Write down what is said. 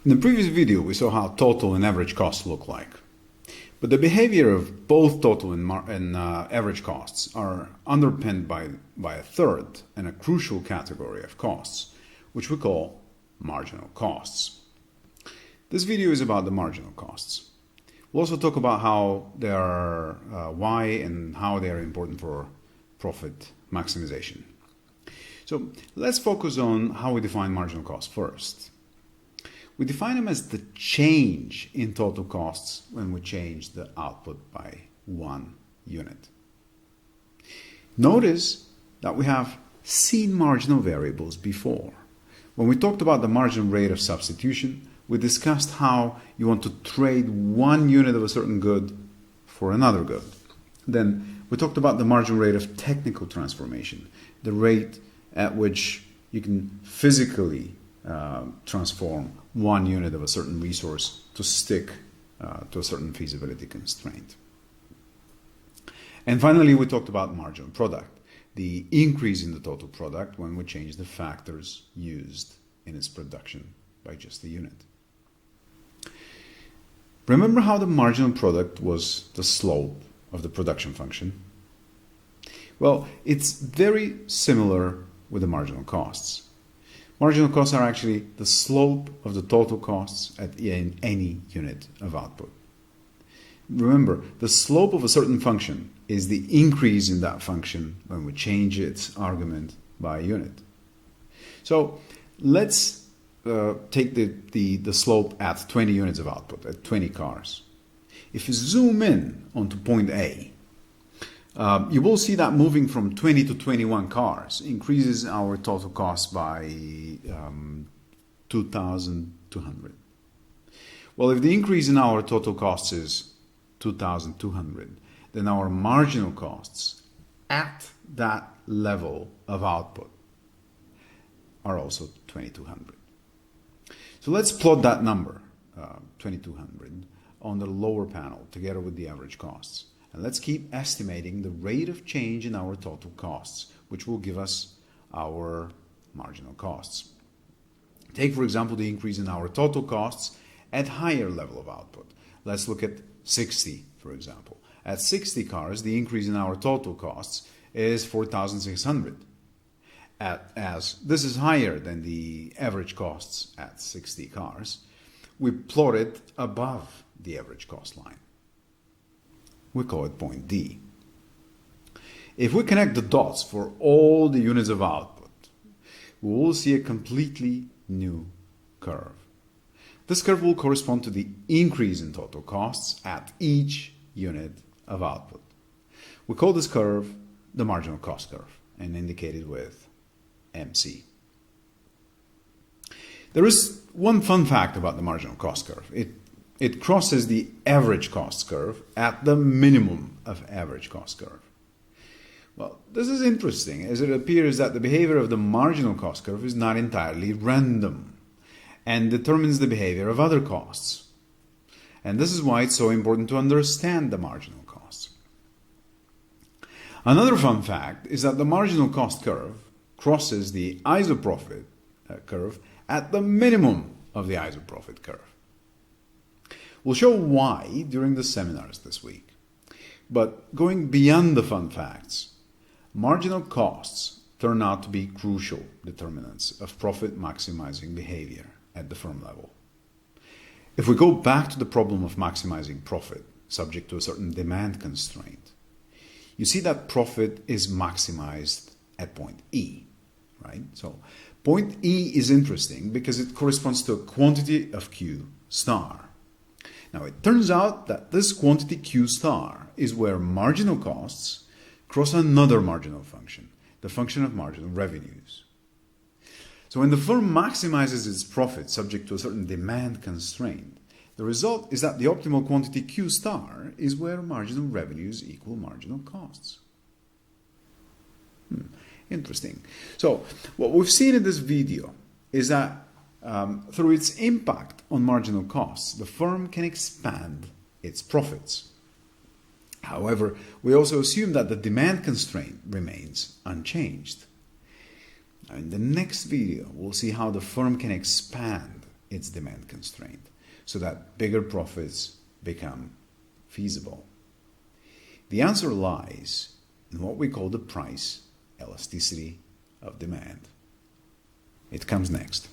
In the previous video, we saw how total and average costs look like. But the behavior of both total and average costs are underpinned by a third and a crucial category of costs, which we call marginal costs. This video is about the marginal costs. We'll also talk about how they are, why and how they are important for profit maximization. So let's focus on how we define marginal costs first. We define them as the change in total costs when we change the output by 1 unit. Notice that we have seen marginal variables before. When we talked about the marginal rate of substitution, we discussed how you want to trade 1 unit of a certain good for another good. Then we talked about the marginal rate of technical transformation, the rate at which you can physically transform 1 unit of a certain resource to stick to a certain feasibility constraint. And finally, we talked about marginal product, the increase in the total product when we change the factors used in its production by just a unit. Remember how the marginal product was the slope of the production function? Well, it's very similar with the marginal costs. Marginal costs are actually the slope of the total costs at any unit of output. Remember, the slope of a certain function is the increase in that function when we change its argument by a unit. So let's take the slope at 20 units of output, at 20 cars. If you zoom in onto point A, you will see that moving from 20 to 21 cars increases our total cost by 2,200. Well, if the increase in our total costs is 2,200, then our marginal costs at that level of output are also 2,200. So let's plot that number, 2,200, on the lower panel together with the average costs. And let's keep estimating the rate of change in our total costs, which will give us our marginal costs. Take, for example, the increase in our total costs at higher level of output. Let's look at 60, for example. At 60 cars, the increase in our total costs is 4,600. As this is higher than the average costs at 60 cars, we plot it above the average cost line. We call it point D. If we connect the dots for all the units of output, we will see a completely new curve. This curve will correspond to the increase in total costs at each unit of output. We call this curve the marginal cost curve and indicate it with MC. There is one fun fact about the marginal cost curve. It crosses the average cost curve at the minimum of average cost curve. Well, this is interesting as it appears that the behavior of the marginal cost curve is not entirely random and determines the behavior of other costs. And this is why it's so important to understand the marginal costs. Another fun fact is that the marginal cost curve crosses the isoprofit curve at the minimum of the isoprofit curve. We'll show why during the seminars this week. But going beyond the fun facts, marginal costs turn out to be crucial determinants of profit maximizing behavior at the firm level. If we go back to the problem of maximizing profit subject to a certain demand constraint, you see that profit is maximized at point E, right? So point E is interesting because it corresponds to a quantity of Q star. Now, it turns out that this quantity Q star is where marginal costs cross another marginal function, the function of marginal revenues. So when the firm maximizes its profit subject to a certain demand constraint, the result is that the optimal quantity Q star is where marginal revenues equal marginal costs. Interesting. So what we've seen in this video is that through its impact on marginal costs, the firm can expand its profits. However, we also assume that the demand constraint remains unchanged. Now, in the next video, we'll see how the firm can expand it's demand constrained, so that bigger profits become feasible. The answer lies in what we call the price elasticity of demand. It comes next.